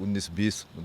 19-20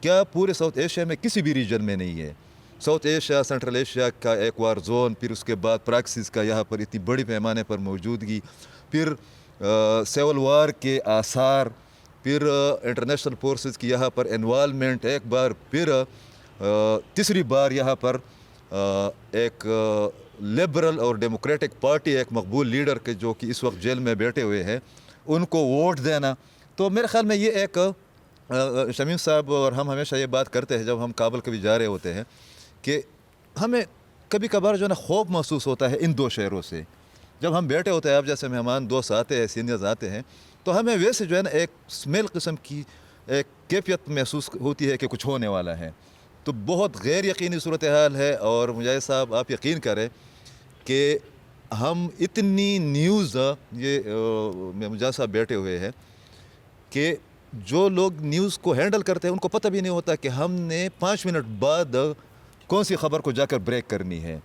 کیا پورے south Asia میں کسی بھی ریجن میں نہیں ہے. ساؤتھ ایشیا, سینٹرل ایشیا کا ایک وار زون, پھر اس کے بعد پریکسس کا یہاں پر اتنی بڑی پیمانے پر موجودگی, پھر سیول وار کے آثار, پھر انٹرنیشنل فورسز کی یہاں پر انوالومنٹ ایک بار, پھر تیسری بار یہاں پر ایک لبرل اور ڈیموکریٹک پارٹی, ایک مقبول لیڈر کے جو کہ اس وقت جیل میں بیٹھے ہوئے ہیں, ان کو ووٹ دینا. تو میرے خیال میں یہ ایک شمیم صاحب اور ہم ہمیشہ یہ بات کرتے ہیں جب ہم کابل کبھی جا رہے ہوتے ہیں کہ ہمیں کبھی کبھار جو ہے نا خوف محسوس ہوتا ہے ان دو شہروں سے. جب ہم بیٹھے ہوتے ہیں, اب جیسے مہمان دوست آتے ہیں, سینئرز آتے ہیں, تو ہمیں ویسے جو ہے نا ایک اسمیل قسم کی ایک کیفیت محسوس ہوتی ہے کہ کچھ ہونے والا ہے. تو بہت غیر یقینی صورتحال ہے. اور مجاہد صاحب آپ یقین کریں کہ ہم اتنی نیوز, یہ مجاہد صاحب بیٹھے ہوئے ہیں, کہ جو لوگ نیوز کو ہینڈل کرتے ہیں ان کو پتہ بھی نہیں ہوتا کہ ہم نے 5 منٹ بعد کون سی خبر کو جا کر بریک کرنی ہے.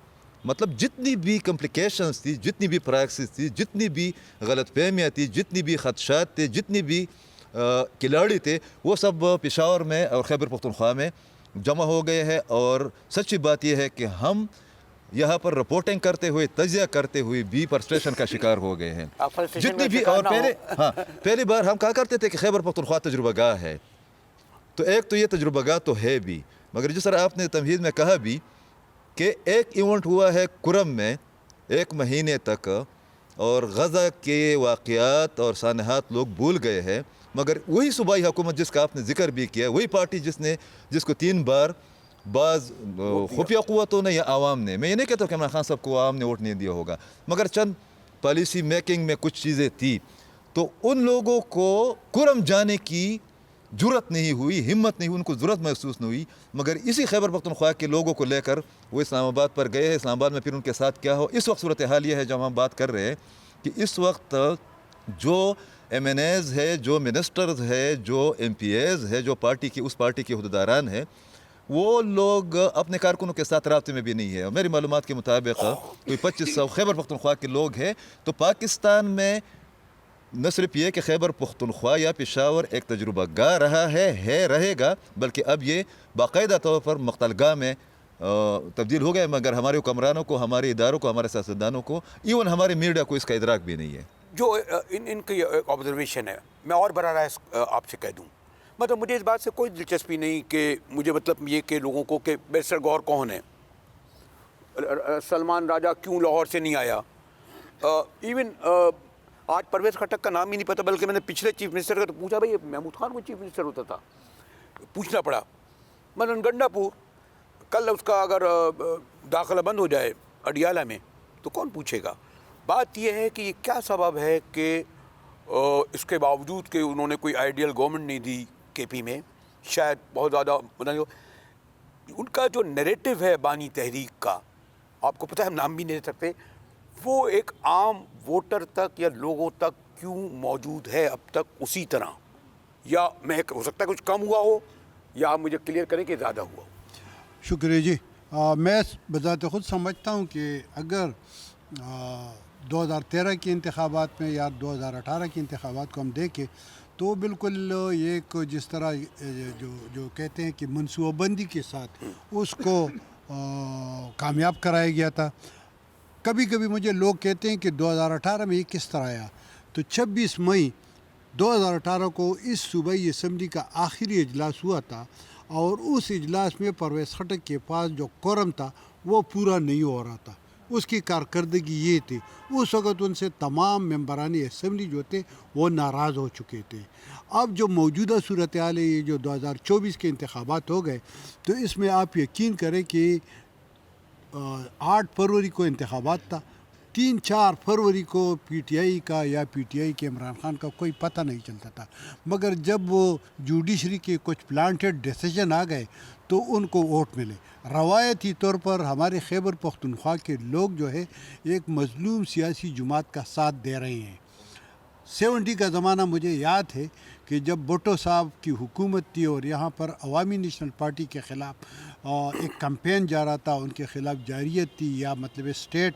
مطلب جتنی بھی کمپلیکیشنز تھی, جتنی بھی پریکسس تھی, جتنی بھی غلط فہمیاں تھی, جتنی بھی خدشات تھے, جتنی بھی کھلاڑی تھے, وہ سب پشاور میں اور خیبر پختونخوا میں جمع ہو گئے ہیں. اور سچی بات یہ ہے کہ ہم یہاں پر رپورٹنگ کرتے ہوئے, تجزیہ کرتے ہوئے بھی فرسٹریشن کا شکار ہو گئے ہیں. جتنی بھی, اور پہلی بار ہم کہا کرتے تھے کہ خیبر پختونخوا تجربہ گاہ ہے, تو ایک تو یہ تجربہ گاہ تو ہے بھی, مگر جس طرح آپ نے تمہید میں کہا بھی کہ ایک ایونٹ ہوا ہے کرم میں 1 مہینے تک, اور غزہ کے واقعات اور سانحات لوگ بھول گئے ہیں, مگر وہی صوبائی حکومت جس کا آپ نے ذکر بھی کیا, وہی پارٹی جس کو 3 بار بعض خفیہ قوتوں نے یا عوام نے, میں یہ نہیں کہتا کہ عمران خان صاحب کو عوام نے ووٹ نہیں دیا ہوگا, مگر چند پالیسی میکنگ میں کچھ چیزیں تھی, تو ان لوگوں کو کرم جانے کی جرت نہیں ہوئی, ہمت نہیں ہوئی, ان کو ضرورت محسوس نہیں ہوئی. مگر اسی خیبر پختونخوا کے لوگوں کو لے کر وہ اسلام آباد پر گئے ہیں. اسلام آباد میں پھر ان کے ساتھ کیا ہو, اس وقت صورتحال یہ ہے جب ہم بات کر رہے ہیں کہ اس وقت جو ایم این ایز ہے, جو منسٹرز ہے, جو ایم پی ایز ہے, جو اس پارٹی کے عہدیداران ہیں, وہ لوگ اپنے کارکنوں کے ساتھ رابطے میں بھی نہیں ہے. میری معلومات کے مطابق کوئی 2500 خیبر پختونخوا کے لوگ ہیں. تو پاکستان میں نہ صرف یہ کہ خیبر پختونخوا یا پشاور ایک تجربہ گاہ رہا ہے رہے گا, بلکہ اب یہ باقاعدہ طور پر مقتل گاہ میں تبدیل ہو گئے. مگر ہمارے حکمرانوں کو, ہمارے اداروں کو, ہمارے سیاستدانوں کو, ایون ہمارے میڈیا کو اس کا ادراک بھی نہیں ہے. جو ان کی آبزرویشن ہے, میں اور براہ راست آپ سے کہہ دوں, مطلب مجھے اس بات سے کوئی دلچسپی نہیں کہ مجھے مطلب یہ کہ لوگوں کو کہ بیرسٹر گور کون ہے, سلمان راجہ کیوں لاہور سے نہیں آیا, ایون آج پرویز خٹک کا نام ہی نہیں پتہ, بلکہ میں نے پچھلے چیف منسٹر کا تو پوچھا, بھائی محمود خان کو چیف منسٹر ہوتا تھا, پوچھنا پڑا. مثلا گنڈا پور, کل اس کا اگر داخلہ بند ہو جائے اڈیالہ میں تو کون پوچھے گا. بات یہ ہے کہ یہ کیا سبب ہے کہ اس کے باوجود کہ انہوں نے کوئی آئیڈیل گورنمنٹ نہیں دی کے پی میں, شاید بہت زیادہ ان کا جو نیریٹو ہے بانی تحریک کا, آپ کو پتہ ہے ہم نام بھی نہیں دے سکتے, وہ ایک عام ووٹر تک یا لوگوں تک کیوں موجود ہے اب تک اسی طرح, یا میں ہو سکتا ہے کچھ کم ہوا ہو, یا آپ مجھے کلیئر کریں کہ زیادہ ہوا ہو. شکریہ جی. میں بذات خود سمجھتا ہوں کہ اگر 2013 کے انتخابات میں یا 2018 کے انتخابات کو ہم دیکھیں تو بالکل ایک جس طرح جو کہتے ہیں کہ منصوبہ بندی کے ساتھ اس کو کامیاب کرایا گیا تھا. کبھی کبھی مجھے لوگ کہتے ہیں کہ 2018 میں یہ کس طرح آیا, تو 26 مئی 2018 کو اس صوبائی اسمبلی کا آخری اجلاس ہوا تھا, اور اس اجلاس میں پرویز خٹک کے پاس جو کورم تھا وہ پورا نہیں ہو رہا تھا. اس کی کارکردگی یہ تھی, اس وقت ان سے تمام ممبران اسمبلی جو تھے وہ ناراض ہو چکے تھے. اب جو موجودہ صورتحال ہے, یہ جو 2024 کے انتخابات ہو گئے, تو اس میں آپ یقین کریں کہ 8 فروری کو انتخابات تھا, 3-4 فروری کو پی ٹی آئی کا یا پی ٹی آئی کے عمران خان کا کوئی پتہ نہیں چلتا تھا. مگر جب وہ جوڈیشری کے کچھ پلانٹڈ ڈیسیجن آ گئے تو ان کو ووٹ ملے. روایتی طور پر ہمارے خیبر پختونخوا کے لوگ جو ہے ایک مظلوم سیاسی جماعت کا ساتھ دے رہے ہیں. 70 کا زمانہ مجھے یاد ہے کہ جب بھٹو صاحب کی حکومت تھی اور یہاں پر عوامی نیشنل پارٹی کے خلاف ایک کمپین جا رہا تھا, ان کے خلاف جارحیت تھی, یا مطلب اسٹیٹ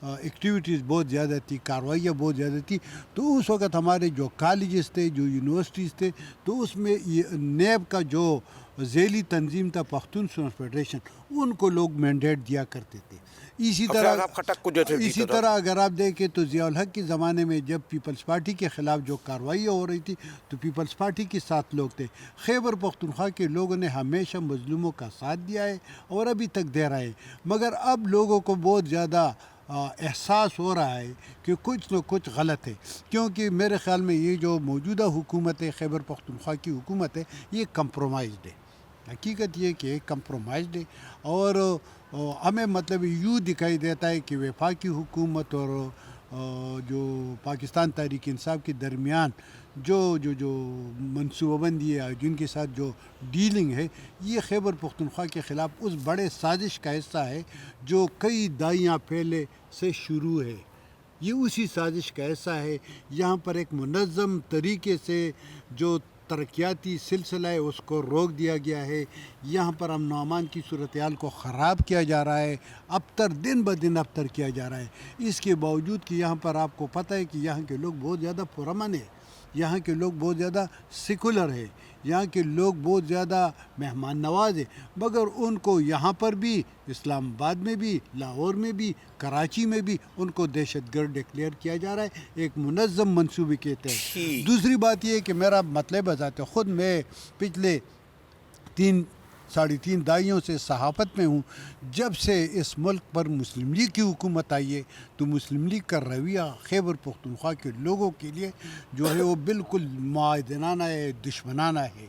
ایکٹیویٹیز بہت زیادہ تھی، کارروائیاں بہت زیادہ تھی، تو اس وقت ہمارے جو کالجز تھے، جو یونیورسٹیز تھے، تو اس میں یہ نیب کا جو ذیلی تنظیم تھا پختون اسٹوڈنٹس فیڈریشن، ان کو لوگ مینڈیٹ دیا کرتے تھے. اسی طرح اگر آپ دیکھیں تو ضیاء الحق کے زمانے میں جب پیپلز پارٹی کے خلاف جو کارروائیاں ہو رہی تھی تو پیپلز پارٹی کے ساتھ لوگ تھے. خیبر پختونخوا کے لوگوں نے ہمیشہ مظلوموں کا ساتھ دیا ہے اور ابھی تک دے رہے ہیں، مگر اب لوگوں کو بہت زیادہ احساس ہو رہا ہے کہ کچھ نہ کچھ غلط ہے، کیونکہ میرے خیال میں یہ جو موجودہ حکومت ہے، خیبر پختونخوا کی حکومت ہے، یہ کمپرومائزڈ ہے. حقیقت یہ کہ کمپرومائزڈ ہے اور ہمیں مطلب یوں دکھائی دیتا ہے کہ وفاقی حکومت اور جو پاکستان تحریک انصاف کے درمیان جو منصوبہ بندی ہے، جن کے ساتھ جو ڈیلنگ ہے، یہ خیبر پختونخوا کے خلاف اس بڑے سازش کا حصہ ہے جو کئی دہائیاں پہلے سے شروع ہے. یہ اسی سازش کا حصہ ہے. یہاں پر ایک منظم طریقے سے جو ترقیاتی سلسلہ ہے اس کو روک دیا گیا ہے. یہاں پر امن و امان کی صورتحال کو خراب کیا جا رہا ہے، دن بدن ابتر کیا جا رہا ہے. اس کے باوجود کہ یہاں پر آپ کو پتہ ہے کہ یہاں کے لوگ بہت زیادہ پرامن ہیں، یہاں کے لوگ بہت زیادہ سیکولر ہیں، یہاں کے لوگ بہت زیادہ مہمان نواز ہیں، مگر ان کو یہاں پر بھی، اسلام آباد میں بھی، لاہور میں بھی، کراچی میں بھی ان کو دہشت گرد ڈکلیئر کیا جا رہا ہے ایک منظم منصوبے کے تحت. دوسری بات یہ ہے کہ میرا مطلب بذات خود میں پچھلے 3.5 دہائیوں سے صحافت میں ہوں. جب سے اس ملک پر مسلم لیگ کی حکومت آئی ہے تو مسلم لیگ کا رویہ خیبر پختونخوا کے لوگوں کے لیے جو ہے وہ بالکل معاہدانہ ہے، دشمنانہ ہے.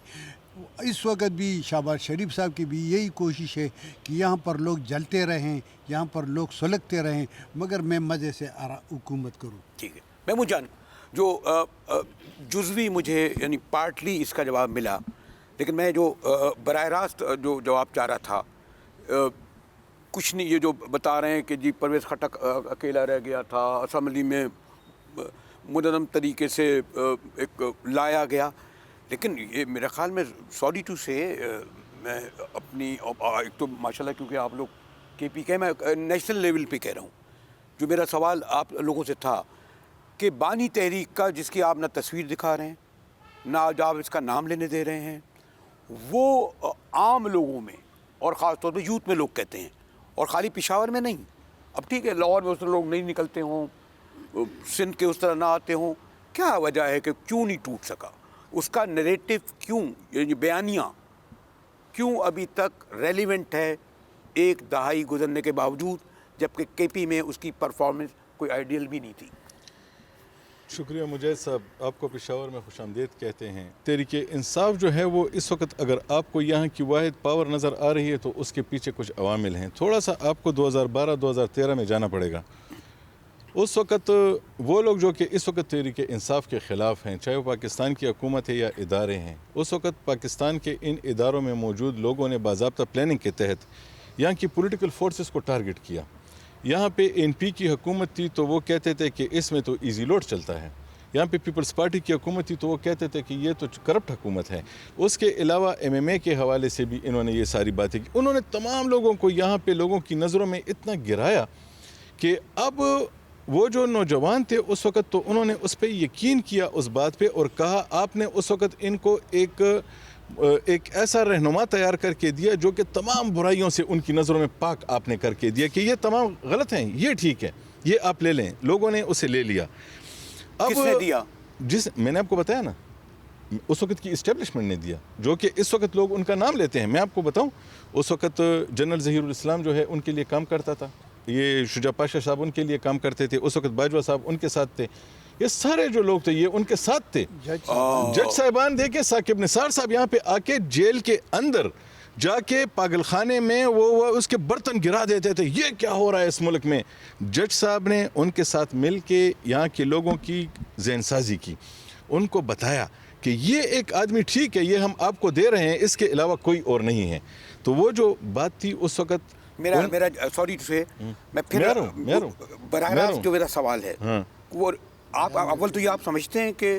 اس وقت بھی شہباز شریف صاحب کی بھی یہی کوشش ہے کہ یہاں پر لوگ جلتے رہیں، یہاں پر لوگ سلگتے رہیں، مگر میں مزے سے حکومت کروں. ٹھیک ہے محمود جان، جو جزوی مجھے یعنی پارٹلی اس کا جواب ملا، لیکن میں جو براہ راست جو جواب چاہ رہا تھا، کچھ نہیں، یہ جو بتا رہے ہیں کہ جی پرویز خٹک اکیلا رہ گیا تھا، اسمبلی میں منظم طریقے سے ایک لایا گیا، لیکن یہ میرے خیال میں سوری ٹو سے میں اپنی ایک تو ماشاء اللہ کیونکہ آپ لوگ کے پی کے، میں نیشنل لیول پہ کہہ رہا ہوں، جو میرا سوال آپ لوگوں سے تھا کہ بانی تحریک کا جس کی آپ نہ تصویر دکھا رہے ہیں نہ جو آپ اس کا نام لینے دے رہے ہیں، وہ عام لوگوں میں اور خاص طور پہ یوتھ میں لوگ کہتے ہیں، اور خالی پشاور میں نہیں. اب ٹھیک ہے لاہور میں اس طرح لوگ نہیں نکلتے ہوں، سندھ کے اس طرح نہ آتے ہوں، کیا وجہ ہے کہ کیوں نہیں ٹوٹ سکا؟ اس کا نریٹو کیوں، یعنی بیانیہ کیوں ابھی تک ریلیونٹ ہے 1 دہائی گزرنے کے باوجود، جبکہ کے پی میں اس کی پرفارمنس کوئی آئیڈیل بھی نہیں تھی؟ شکریہ مجاہد صاحب، آپ کو پشاور میں خوش آمدید کہتے ہیں. تحریک انصاف جو ہے وہ اس وقت اگر آپ کو یہاں کی واحد پاور نظر آ رہی ہے تو اس کے پیچھے کچھ عوامل ہیں. تھوڑا سا آپ کو 2012-2013 میں جانا پڑے گا. اس وقت وہ لوگ جو کہ اس وقت تحریک انصاف کے خلاف ہیں، چاہے وہ پاکستان کی حکومت ہے یا ادارے ہیں، اس وقت پاکستان کے ان اداروں میں موجود لوگوں نے باضابطہ پلاننگ کے تحت یہاں کی پولیٹیکل فورسز کو ٹارگٹ کیا. یہاں پہ این پی کی حکومت تھی تو وہ کہتے تھے کہ اس میں تو ایزی لوڈ چلتا ہے. یہاں پہ پیپلز پارٹی کی حکومت تھی تو وہ کہتے تھے کہ یہ تو کرپٹ حکومت ہے. اس کے علاوہ MMA کے حوالے سے بھی انہوں نے یہ ساری باتیں کی. انہوں نے تمام لوگوں کو یہاں پہ لوگوں کی نظروں میں اتنا گرایا کہ اب وہ جو نوجوان تھے اس وقت تو انہوں نے اس پہ یقین کیا اس بات پہ اور کہا آپ نے اس وقت ان کو ایک ایسا رہنما تیار کر کے دیا جو کہ تمام برائیوں سے ان کی نظروں میں پاک آپ نے کر کے دیا کہ یہ تمام غلط ہیں، یہ ٹھیک ہے، یہ آپ لے لیں. لوگوں نے اسے لے لیا. اب کس نے دیا؟ میں نے آپ کو بتایا نا، اس وقت کی اسٹیبلشمنٹ نے دیا، جو کہ اس وقت لوگ ان کا نام لیتے ہیں. میں آپ کو بتاؤں، اس وقت جنرل ظہیر الاسلام جو ہے ان کے لیے کام کرتا تھا، یہ شجاع پاشا صاحب ان کے لیے کام کرتے تھے، اس وقت باجوہ صاحب ان کے ساتھ تھے. یہ سارے جو لوگ تھے یہ ان کے ساتھ تھے. جج صاحبان دیکھیں، ثاقب نثار صاحب یہاں پہ آ کے جیل کے اندر جا کے پاگل خانے میں وہ اس کے برتن گرا دیتے تھے. یہ کیا ہو رہا ہے اس ملک میں؟ جج صاحب نے ان کے ساتھ مل کے یہاں کے لوگوں کی ذہن سازی کی، ان کو بتایا کہ یہ ایک آدمی ٹھیک ہے، یہ ہم آپ کو دے رہے ہیں، اس کے علاوہ کوئی اور نہیں ہے. تو وہ جو بات تھی اس وقت میرا سوری سے میں پھر براہ راست جو میرا سوال ہے وہ آپ اول تو یہ آپ سمجھتے ہیں کہ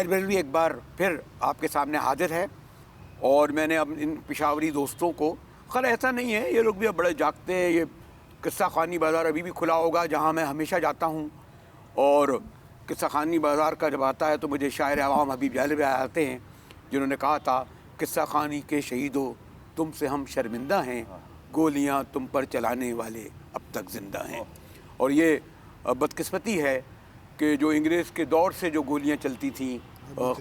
طاہر بریلوی ایک بار پھر آپ کے سامنے حاضر ہے، اور میں نے اب ان پشاوری دوستوں کو، خیر ایسا نہیں ہے، یہ لوگ بھی اب بڑے جاگتے ہیں، یہ قصہ خوانی بازار ابھی بھی کھلا ہوگا جہاں میں ہمیشہ جاتا ہوں، اور قصہ خوانی بازار کا جب آتا ہے تو مجھے شاعر عوام حبیب جہلوی بھی آتے ہیں جنہوں نے کہا تھا قصہ خوانی کے شہیدوں تم سے ہم شرمندہ ہیں، گولیاں تم پر چلانے والے اب تک زندہ ہیں۔ اور یہ بدقسمتی ہے کہ جو انگریز کے دور سے جو گولیاں چلتی تھیں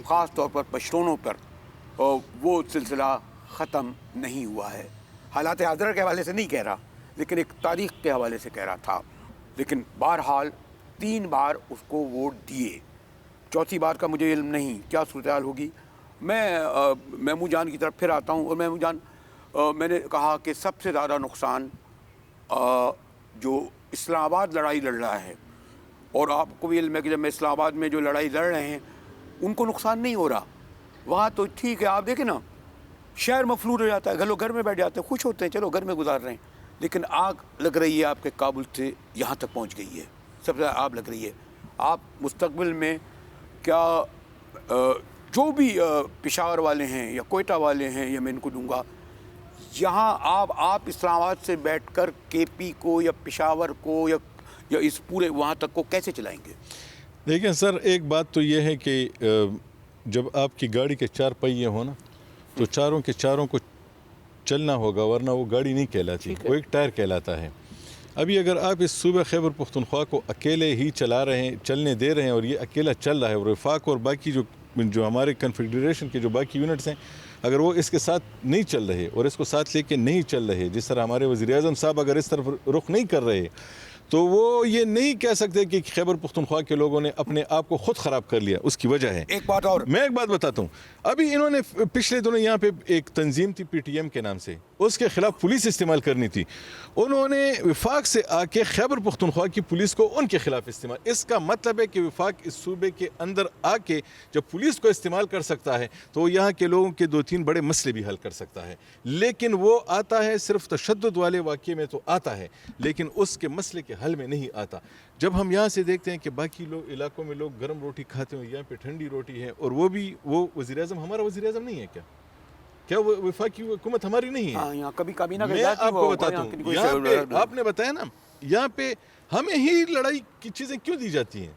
خاص طور پر پشتونوں پر، وہ سلسلہ ختم نہیں ہوا ہے۔ حالات حاضرہ کے حوالے سے نہیں کہہ رہا، لیکن ایک تاریخ کے حوالے سے کہہ رہا تھا۔ لیکن بہرحال 3 بار اس کو ووٹ دیے، چوتھی بار کا مجھے علم نہیں کیا صورتحال ہوگی۔ میں محمود جان کی طرف پھر آتا ہوں، اور محمود جان میں نے کہا کہ سب سے زیادہ نقصان جو اسلام آباد لڑائی لڑ رہا ہے، اور آپ کو بھی علم ہے کہ جب میں اسلام آباد میں جو لڑائی لڑ رہے ہیں ان کو نقصان نہیں ہو رہا، وہاں تو ٹھیک ہے، آپ دیکھیں نا شہر مفلوج ہو جاتا ہے، گھر میں بیٹھ جاتے ہیں، خوش ہوتے ہیں، چلو گھر میں گزار رہے ہیں، لیکن آگ لگ رہی ہے آپ کے کابل سے یہاں تک پہنچ گئی ہے، سب سے آگ لگ رہی ہے۔ آپ مستقبل میں کیا جو بھی پشاور والے ہیں یا کوئٹہ والے ہیں، یا میں ان کو دوں گا، یہاں آپ اسلام آباد سے بیٹھ کر کے پی کو یا پشاور کو یا اس پورے وہاں تک کو کیسے چلائیں گے؟ دیکھیں سر، ایک بات تو یہ ہے کہ جب آپ کی گاڑی کے 4 پہیے ہوں نا تو چاروں کے چاروں کو چلنا ہوگا، ورنہ وہ گاڑی نہیں کہلاتی، وہ ایک ٹائر کہلاتا ہے۔ ابھی اگر آپ اس صوبہ خیبر پختونخوا کو اکیلے ہی چلا رہے ہیں، چلنے دے رہے ہیں، اور یہ اکیلا چل رہا ہے، اور وفاق اور باقی جو ہمارے کنفیڈریشن کے جو باقی یونٹس ہیں، اگر وہ اس کے ساتھ نہیں چل رہے اور اس کو ساتھ لے کے نہیں چل رہے، جس طرح ہمارے وزیر اعظم صاحب اگر اس طرف رخ نہیں کر رہے، تو وہ یہ نہیں کہہ سکتے کہ خیبر پختونخوا کے لوگوں نے اپنے آپ کو خود خراب کر لیا۔ اس کی وجہ ہے، ایک بات اور میں ایک بات بتاتا ہوں، ابھی انہوں نے پچھلے دنوں یہاں پہ ایک تنظیم تھی پی ٹی ایم کے نام سے، اس کے خلاف پولیس استعمال کرنی تھی، انہوں نے وفاق سے آ کے خیبر پختونخوا کی پولیس کو ان کے خلاف استعمال۔ اس کا مطلب ہے کہ وفاق اس صوبے کے اندر آ کے جب پولیس کو استعمال کر سکتا ہے تو وہ یہاں کے لوگوں کے 2-3 بڑے مسئلے بھی حل کر سکتا ہے، لیکن وہ آتا ہے صرف تشدد والے واقعے میں تو آتا ہے، لیکن اس کے مسئلے کے حل میں نہیں آتا۔ جب ہم یہاں سے دیکھتے ہیں کہ باقی علاقوں میں لوگ گرم روٹی کھاتے ہیں، یہاں پہ ٹھنڈی روٹی ہے، اور وہ وزیر اعظم ہمارا وزیر اعظم نہیں ہے کیا وہ وفاقی حکومت ہماری نہیں ہے؟ یہاں کبھی کابینہ میں آپ کو بتاتا ہوں، یہاں پہ آپ نے بتایا نا، یہاں پہ ہمیں ہی لڑائی کی چیزیں کیوں دی جاتی ہیں؟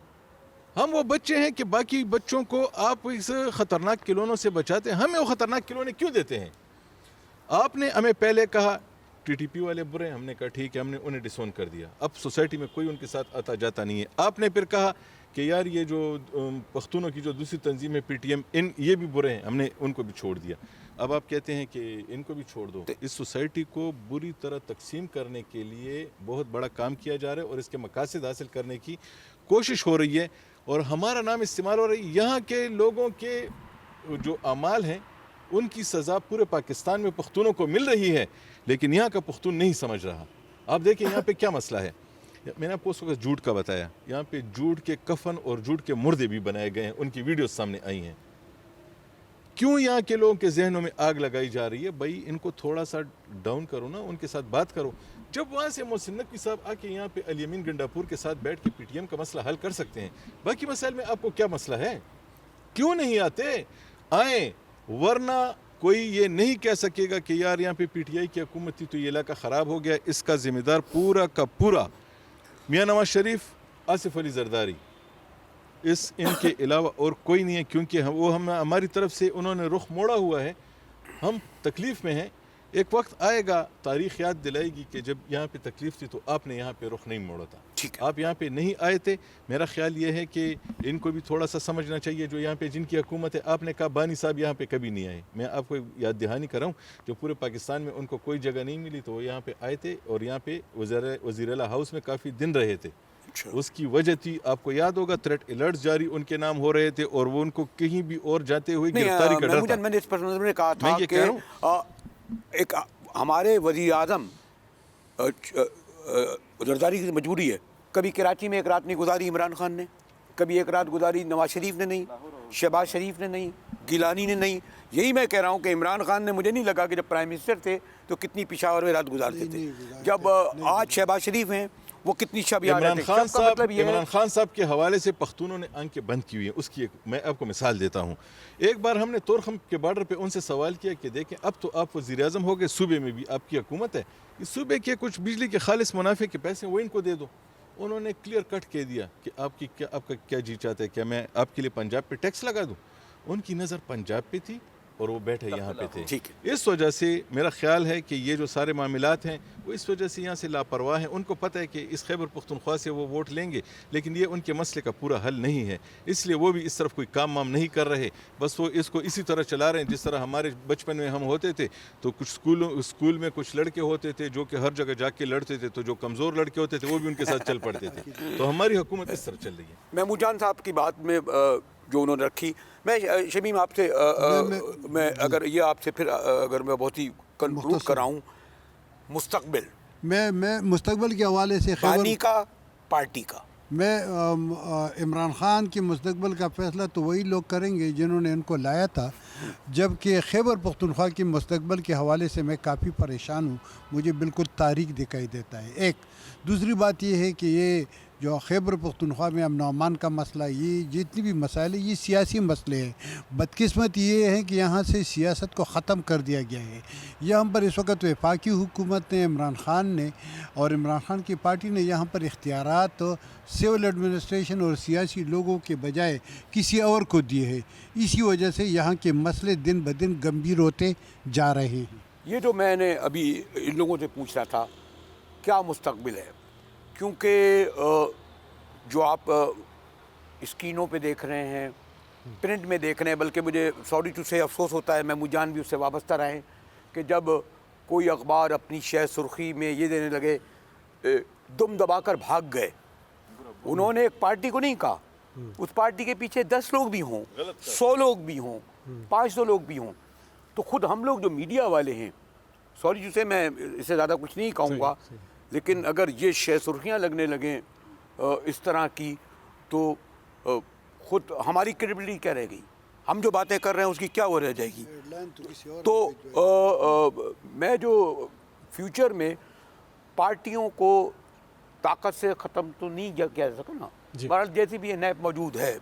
ہم وہ بچے ہیں کہ باقی بچوں کو آپ اس خطرناک کھلونوں سے بچاتے ہیں، ہمیں وہ خطرناک کھلونے کیوں دیتے ہیں؟ آپ نے ہمیں پہلے کہا ٹی ٹی پی والے برے ہیں، ہم نے کہا ٹھیک ہے، ہم نے انہیں ڈسون کر دیا، اب سوسائٹی میں کوئی ان کے ساتھ آتا جاتا نہیں ہے۔ آپ نے پھر کہا کہ یار یہ جو پختونوں کی جو دوسری تنظیم ہے پی ٹی ایم، یہ بھی برے ہیں، ہم نے ان کو بھی چھوڑ دیا۔ اب آپ کہتے ہیں کہ ان کو بھی چھوڑ دو۔ اس سوسائٹی کو بری طرح تقسیم کرنے کے لیے بہت بڑا کام کیا جا رہا ہے، اور اس کے مقاصد حاصل کرنے کی کوشش ہو رہی ہے، اور ہمارا نام استعمال ہو رہی ہے۔ یہاں کے لوگوں کے جو اعمال ہیں ان کی سزا پورے پاکستان میں پختونوں کو مل رہی ہے، لیکن یہاں کا پختون نہیں سمجھ رہا۔ آپ دیکھیں یہاں پہ کیا مسئلہ ہے، میں نے آپ کو اس وقت جھوٹ کا بتایا، یہاں پہ جھوٹ کے کفن اور جھوٹ کے مردے بھی بنائے گئے ہیں، ان کی ویڈیوز سامنے آئی ہیں۔ کیوں یہاں کے لوگوں کے ذہنوں میں آگ لگائی جا رہی ہے؟ بھائی ان کو تھوڑا سا ڈاؤن کرو نا، ان کے ساتھ بات کرو۔ جب وہاں سے محسن نقوی صاحب آ کے یہاں پہ الیمین گنڈاپور کے ساتھ بیٹھ کے پی ٹی ایم کا مسئلہ حل کر سکتے ہیں، باقی مسائل میں آپ کو کیا مسئلہ ہے؟ کیوں نہیں آتے؟ آئیں، ورنہ کوئی یہ نہیں کہہ سکے گا کہ یار یہاں پہ پی ٹی آئی کی حکومت تھی تو یہ علاقہ خراب ہو گیا، اس کا ذمہ دار پورا کا پورا میاں نواز شریف، آصف علی زرداری، ان کے علاوہ اور کوئی نہیں ہے، کیونکہ وہ ہماری طرف سے انہوں نے رخ موڑا ہوا ہے، ہم تکلیف میں ہیں۔ ایک وقت آئے گا، تاریخ یاد دلائے گی کہ جب یہاں پہ تکلیف تھی تو آپ نے یہاں پہ رخ نہیں موڑا تھا، آپ یہاں پہ نہیں آئے تھے۔ میرا خیال یہ ہے کہ ان کو بھی تھوڑا سا سمجھنا چاہیے، جو یہاں پہ جن کی حکومت ہے۔ آپ نے کہا بانی صاحب یہاں پہ کبھی نہیں آئے، میں آپ کو یاد دہانی کر رہا ہوں، جو پورے پاکستان میں ان کو کوئی جگہ نہیں ملی تو وہ یہاں پہ آئے تھے، اور یہاں پہ وزیر اعلیٰ ہاؤس میں کافی دن رہے تھے۔ اس کی وجہ تھی، آپ کو یاد ہوگا، تھریٹ الرٹس جاری ان کے نام ہو رہے تھے، اور وہ ان کو کہیں بھی اور جاتے ہوئے گرفتاری کا ڈر تھا۔ میں نے اس پر کہا تھا کہ ایک ہمارے وزیر اعظم زرداری کی مجبوری ہے، کبھی کراچی میں ایک رات نہیں گزاری عمران خان نے، کبھی ایک رات گزاری نواز شریف نے نہیں، شہباز شریف نے نہیں، گیلانی نے نہیں۔ یہی میں کہہ رہا ہوں کہ عمران خان نے، مجھے نہیں لگا کہ جب پرائم منسٹر تھے تو کتنی پشاور میں رات گزارتے تھے۔ جب آج شہباز شریف ہیں وہ کتنی شب یاد عمران رہتے خان شب کا صاحب مطلب یہ عمران ہے خان صاحب کے حوالے سے پختونوں نے آنکھیں بند کی ہوئی ہیں. اس کی میں آپ کو مثال دیتا ہوں. ایک بار ہم نے تورخم کے بارڈر پہ ان سے سوال کیا کہ دیکھیں اب تو آپ وزیر اعظم ہو گئے, صوبے میں بھی آپ کی حکومت ہے, اس صوبے کے کچھ بجلی کے خالص منافع کے پیسے وہ ان کو دے دو. انہوں نے کلیئر کٹ کہہ دیا کہ آپ کا کیا جی چاہتا ہے, کیا میں آپ کے لیے پنجاب پہ ٹیکس لگا دوں. ان کی نظر پنجاب پہ تھی اور وہ بیٹھے یہاں پہ تھے. ٹھیک اس وجہ سے میرا خیال ہے کہ یہ جو سارے معاملات ہیں وہ اس وجہ سے یہاں سے لاپرواہ ہیں. ان کو پتہ ہے کہ اس خیبر پختونخوا سے وہ ووٹ لیں گے, لیکن یہ ان کے مسئلے کا پورا حل نہیں ہے, اس لیے وہ بھی اس طرف کوئی کام وام نہیں کر رہے. بس وہ اس کو اسی طرح چلا رہے ہیں جس طرح ہمارے بچپن میں ہم ہوتے تھے. تو کچھ اسکول میں کچھ لڑکے ہوتے تھے جو کہ ہر جگہ جا کے لڑتے تھے, تو جو کمزور لڑکے ہوتے تھے وہ بھی ان کے ساتھ چل پڑتے تھے. تو ہماری حکومت اس طرح چل رہی ہے. محمود جان صاحب کی بات میں جو انہوں نے رکھی, میں شمیم آپ سے میں اگر یہ آپ سے پھر اگر میں بہت ہی کنکلوڈ کراؤں, مستقبل میں مستقبل کے حوالے سے پانی کا پارٹی کا, میں عمران خان کے مستقبل کا فیصلہ تو وہی لوگ کریں گے جنہوں نے ان کو لایا تھا, جبکہ خیبر پختونخوا کے مستقبل کے حوالے سے میں کافی پریشان ہوں. مجھے بالکل تاریک دکھائی دیتا ہے. ایک دوسری بات یہ ہے کہ یہ جو خیبر پختونخوا میں امن و امان کا مسئلہ, یہ جتنی بھی مسائل ہیں یہ سیاسی مسئلے ہیں. بدقسمت یہ ہے کہ یہاں سے سیاست کو ختم کر دیا گیا ہے. یہاں پر اس وقت وفاقی حکومت نے, عمران خان نے اور عمران خان کی پارٹی نے یہاں پر اختیارات سول ایڈمنسٹریشن اور سیاسی لوگوں کے بجائے کسی اور کو دیے ہیں. اسی وجہ سے یہاں کے مسئلے دن بدن گمبھیر ہوتے جا رہے ہیں. یہ جو میں نے ابھی ان لوگوں سے پوچھ رہا تھا کیا مستقبل ہے, کیونکہ جو آپ اسکرینوں پہ دیکھ رہے ہیں, پرنٹ میں دیکھ رہے ہیں, بلکہ مجھے سوری ٹو سے افسوس ہوتا ہے, محمود جان بھی اس سے وابستہ رہے, کہ جب کوئی اخبار اپنی شہ سرخی میں یہ دینے لگے دم دبا کر بھاگ گئے. انہوں نے ایک پارٹی کو نہیں کہا, اس پارٹی کے پیچھے 10 لوگ بھی ہوں, 100 لوگ بھی ہوں, 500 لوگ بھی ہوں, تو خود ہم لوگ جو میڈیا والے ہیں, سوری ٹو سے میں اس سے زیادہ کچھ نہیں کہوں گا, لیکن اگر یہ شہ سرخیاں لگنے لگیں اس طرح کی, تو خود ہماری کریڈبلٹی کیا رہ گئی؟ ہم جو باتیں کر رہے ہیں اس کی کیا وہ رہ جائے گی؟ تو میں جو فیوچر میں پارٹیوں کو طاقت سے ختم تو نہیں کیا جا سکا نا. بہرحال جیسی بھی نیب موجود ہے,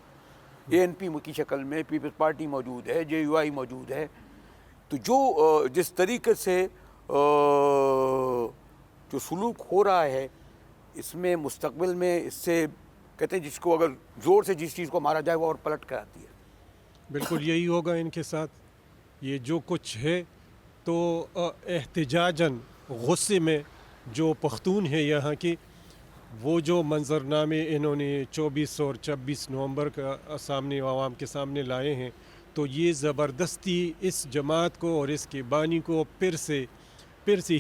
اے این پی کی شکل میں پیپلز پارٹی موجود ہے, جے یو آئی موجود ہے, تو جو جس طریقے سے جو سلوک ہو رہا ہے اس میں مستقبل میں, اس سے کہتے ہیں جس کو اگر زور سے جس چیز کو مارا جائے وہ اور پلٹ کر آتی ہے. بالکل یہی ہوگا ان کے ساتھ. یہ جو کچھ ہے تو احتجاجاً غصے میں جو پختون ہیں یہاں کی, وہ جو منظرنامے انہوں نے 24 اور 26 نومبر کا سامنے عوام کے سامنے لائے ہیں, تو یہ زبردستی اس جماعت کو اور اس کے بانی کو پھر سے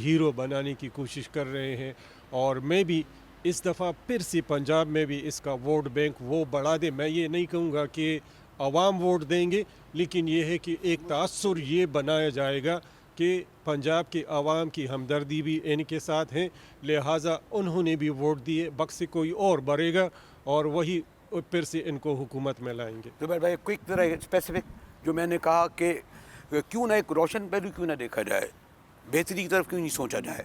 ہیرو بنانے کی کوشش کر رہے ہیں. اور میں بھی اس دفعہ پھر سے پنجاب میں بھی اس کا ووٹ بینک وہ بڑھا دے. میں یہ نہیں کہوں گا کہ عوام ووٹ دیں گے, لیکن یہ ہے کہ ایک تاثر یہ بنایا جائے گا کہ پنجاب کے عوام کی ہمدردی بھی ان کے ساتھ ہیں, لہٰذا انہوں نے بھی ووٹ دیے, بک سے کوئی اور بڑھے گا اور وہی پھر سے ان کو حکومت میں لائیں گے. زبیر بھائی کوئک ذرا اسپیسیفک جو میں نے کہا کہ کیوں نہ ایک روشن پہلو کیوں نہ دیکھا جائے, بہتری کی طرف کیوں نہیں سوچا جائے.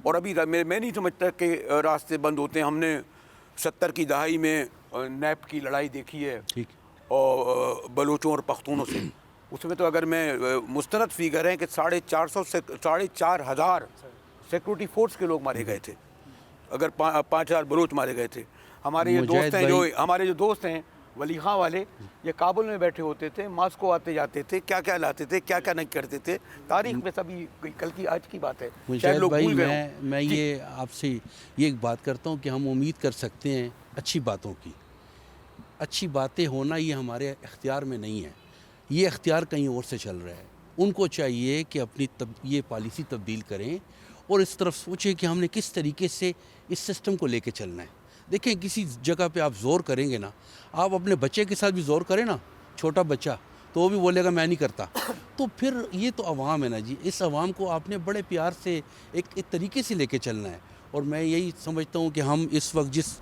اور ابھی میں نہیں سمجھتا کہ راستے بند ہوتے ہیں. ہم نے 70 کی دہائی میں نیب کی لڑائی دیکھی ہے اور بلوچوں اور پختونوں سے. اس میں تو اگر میں مستند فیگر ہیں کہ 4,500 سیکورٹی فورس کے لوگ مارے گئے تھے, اگر 5,000 بلوچ مارے گئے تھے. ہمارے یہ دوست ہیں ہمارے جو دوست ہیں ولی خاں والے, یہ کابل میں بیٹھے ہوتے تھے, ماسکو آتے جاتے تھے, کیا کیا لاتے تھے, کیا کیا نہیں کرتے تھے. تاریخ میں سبھی کل کی آج کی بات ہے. مجاہد بھائی میں یہ آپ سے یہ ایک بات کرتا ہوں کہ ہم امید کر سکتے ہیں اچھی باتوں کی. اچھی باتیں ہونا یہ ہمارے اختیار میں نہیں ہے, یہ اختیار کہیں اور سے چل رہا ہے. ان کو چاہیے کہ اپنی یہ پالیسی تبدیل کریں اور اس طرف سوچیں کہ ہم نے کس طریقے سے اس سسٹم کو لے کے چلنا ہے. دیکھیں کسی جگہ پہ آپ زور کریں گے نا, آپ اپنے بچے کے ساتھ بھی زور کریں نا, چھوٹا بچہ, تو وہ بھی بولے گا میں نہیں کرتا. تو پھر یہ تو عوام ہے نا جی, اس عوام کو آپ نے بڑے پیار سے ایک طریقے سے لے کے چلنا ہے. اور میں یہی سمجھتا ہوں کہ ہم اس وقت جس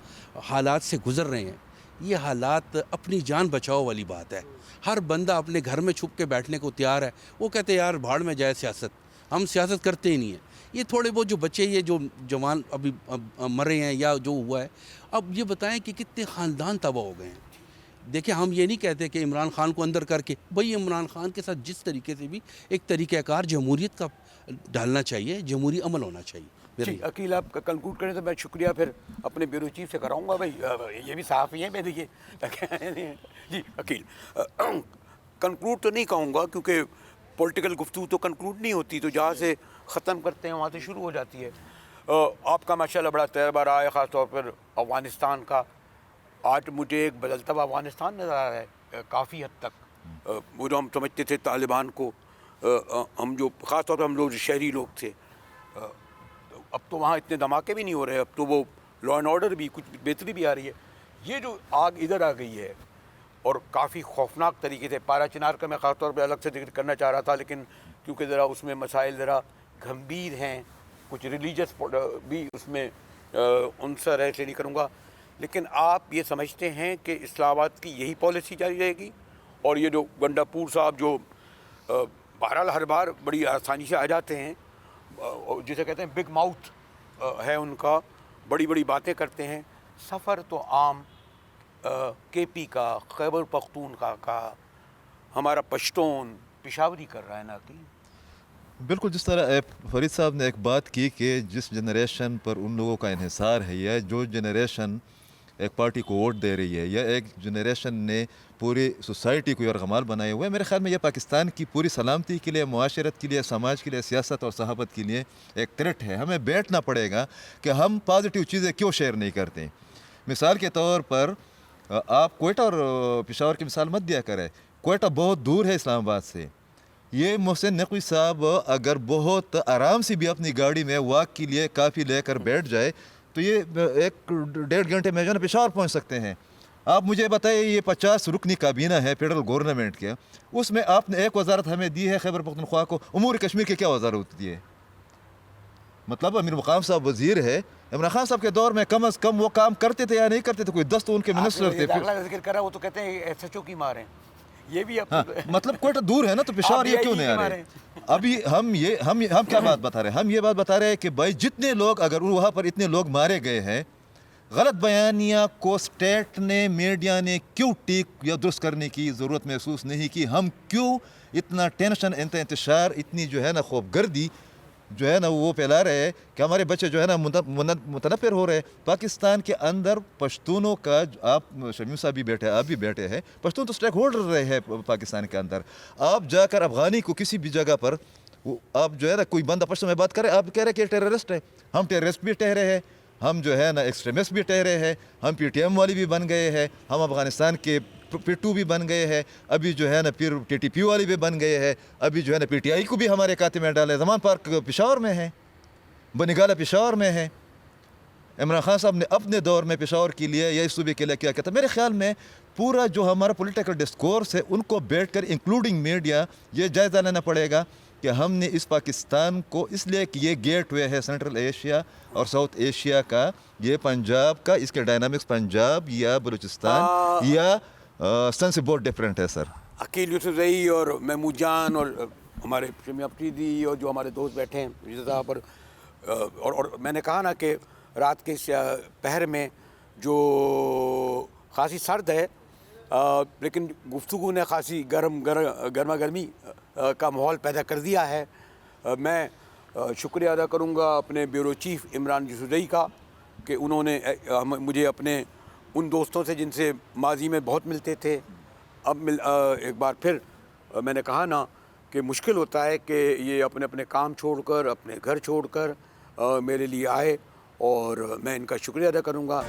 حالات سے گزر رہے ہیں, یہ حالات اپنی جان بچاؤ والی بات ہے. ہر بندہ اپنے گھر میں چھپ کے بیٹھنے کو تیار ہے. وہ کہتے ہیں یار بھاڑ میں جائے سیاست, ہم سیاست کرتے ہی نہیں ہیں. یہ تھوڑے بہت جو بچے یہ جو جوان ابھی مرے ہیں یا جو ہوا ہے, اب یہ بتائیں کہ کتنے خاندان تباہ ہو گئے ہیں. دیکھیں ہم یہ نہیں کہتے کہ عمران خان کو اندر کر کے, بھئی عمران خان کے ساتھ جس طریقے سے بھی ایک طریقہ کار جمہوریت کا ڈالنا چاہیے, جمہوری عمل ہونا چاہیے. جی عقیل آپ کنکلوڈ کریں تو میں شکریہ پھر اپنے بیورو چیف سے کراؤں گا. بھائی یہ بھی صحافی ہیں, میں دیکھیے. جی عقیل کنکلوڈ تو نہیں کہوں گا کیونکہ پولیٹیکل گفتگو تو کنکلوڈ نہیں ہوتی, تو جہاں سے ختم کرتے ہیں وہاں سے شروع ہو جاتی ہے. آپ کا ماشاءاللہ بڑا تجربہ رہا ہے, خاص طور پر افغانستان کا. آج مجھے ایک بدلتا ہوا افغانستان نظر آ رہا ہے کافی حد تک. وہ جو ہم سمجھتے تھے طالبان کو, ہم جو خاص طور پر ہم لوگ شہری لوگ تھے, اب تو وہاں اتنے دھماکے بھی نہیں ہو رہے, اب تو وہ لا اینڈ آرڈر بھی کچھ بہتری بھی آ رہی ہے. یہ جو آگ ادھر آ گئی ہے اور کافی خوفناک طریقے سے, پارا چنار کا میں خاص طور پہ الگ سے ذکر کرنا چاہ رہا تھا, لیکن کیونکہ ذرا اس میں مسائل ذرا گھمبیر ہیں, کچھ ریلیجس بھی اس میں عنصر ہے, اس لیے نہیں کروں گا. لیکن آپ یہ سمجھتے ہیں کہ اسلام آباد کی یہی پالیسی جاری رہے گی, اور یہ جو گنڈا پور صاحب جو بہرحال ہر بار بڑی آسانی سے آ جاتے ہیں, جسے کہتے ہیں بگ ماؤتھ ہے ان کا, بڑی بڑی باتیں کرتے ہیں, سفر تو عام کے پی کا, خیبر پختونخوا کا, ہمارا پشتون پشاوری کر رہا ہے نا. کہ بالکل جس طرح فرید صاحب نے ایک بات کی کہ جس جنریشن پر ان لوگوں کا انحصار ہے, یا جو جنریشن ایک پارٹی کو ووٹ دے رہی ہے, یا ایک جنریشن نے پوری سوسائٹی کو یرغمال بنائے ہوئے, میرے خیال میں یہ پاکستان کی پوری سلامتی کے لیے, معاشرت کے لیے, سماج کے لیے, سیاست اور صحافت کے لیے ایک تھریٹ ہے. ہمیں بیٹھنا پڑے گا کہ ہم پازیٹیو چیزیں کیوں شیئر نہیں کرتے. مثال کے طور پر آپ کوئٹہ اور پشاور کی مثال مت دیا کریں. کوئٹہ بہت دور ہے اسلام آباد سے. یہ محسن نقوی صاحب اگر بہت آرام سے بھی اپنی گاڑی میں واک کے لیے کافی لے کر بیٹھ جائے تو یہ 1-1.5 گھنٹے میں جو ہے نا پشاور پہنچ سکتے ہیں. آپ مجھے بتائیے, یہ 50 رکنی کابینہ ہے فیڈرل گورنمنٹ کے, اس میں آپ نے ایک وزارت ہمیں دی ہے خیبر پختونخوا کو, امور کشمیر کی کیا وزارت ہوتی ہے؟ مطلب امیر مقام صاحب وزیر ہے, عمران خان صاحب کے دور میں کم از کم وہ کام کرتے تھے یا نہیں کرتے تھے؟ کوئی 10 تو ان کے منسٹر تھے. ذکر کر رہا, وہ تو کہتے ہیں ایس ایچ او کی مار ہیں. یہ بھی مطلب کوئٹہ دور ہے نا, تو پشاور یہ کیوں نہیں آ رہے؟ ابھی ہم کیا بات بتا رہے ہیں؟ ہم یہ بات بتا رہے ہیں کہ بھائی جتنے لوگ, اگر وہاں پر اتنے لوگ مارے گئے ہیں, غلط بیانیہ کو سٹیٹ نے, میڈیا نے کیوں ٹیک یا درست کرنے کی ضرورت محسوس نہیں کی؟ ہم کیوں اتنا ٹینشن, انتشار, اتنی جو ہے نا خوف گردی جو ہے نا وہ پھیلا رہے ہیں کہ ہمارے بچے جو ہے نا متنفر ہو رہے ہیں؟ پاکستان کے اندر پشتونوں کا, آپ شمیم صاحب بھی بیٹھے, آپ بھی بیٹھے ہیں, پشتون تو اسٹیک ہولڈر رہے ہیں پاکستان کے اندر. آپ جا کر افغانی کو کسی بھی جگہ پر آپ جو ہے نا کوئی بندہ پشتون میں بات کرے, آپ کہہ رہے کہ یہ ٹیررسٹ ہے. ہم ٹیررسٹ بھی ٹھہرے ہیں, ہم جو ہے نا ایکسٹریمسٹ بھی ٹھہرے ہیں, ہم پی ٹی ایم والی بھی بن گئے ہیں, ہم افغانستان کے پٹو بھی بن گئے ہیں, ابھی جو ہے نا پھر ٹی ٹی پی والی بھی بن گئے ہیں, ابھی جو ہے نا پی ٹی آئی کو بھی ہمارے کاتے میں ڈالے. زمان پارک پشاور میں ہے, بنگالہ پشاور میں ہے. عمران خان صاحب نے اپنے دور میں پشاور کے لیے یا اس صوبے کے لیے کیا کہتا؟ میرے خیال میں پورا جو ہمارا پولیٹیکل ڈسکورس ہے ان کو بیٹھ کر انکلوڈنگ میڈیا یہ جائزہ لینا پڑے گا کہ ہم نے اس پاکستان کو, اس لیے کہ یہ گیٹ وے ہے سینٹرل ایشیا اور ساؤتھ ایشیا کا, یہ پنجاب کا, اس کے ڈائنامکس پنجاب یا بلوچستان یا سن سے بہت ڈفرینٹ ہے. سر عقیل یوسف زئی اور محمود جان اور ہمارے شمی افریدی اور جو ہمارے دوست بیٹھے ہیں رضا پر, اور میں نے کہا نا کہ رات کے پہر میں جو خاصی سرد ہے لیکن گفتگو نے خاصی گرما گرمی کا ماحول پیدا کر دیا ہے. میں شکریہ ادا کروں گا اپنے بیورو چیف عمران یوسف زئی کا کہ انہوں نے مجھے اپنے ان دوستوں سے جن سے ماضی میں بہت ملتے تھے, اب ایک بار پھر میں نے کہا نا کہ مشکل ہوتا ہے کہ یہ اپنے کام چھوڑ کر, اپنے گھر چھوڑ کر میرے لیے آئے, اور میں ان کا شکریہ ادا کروں گا.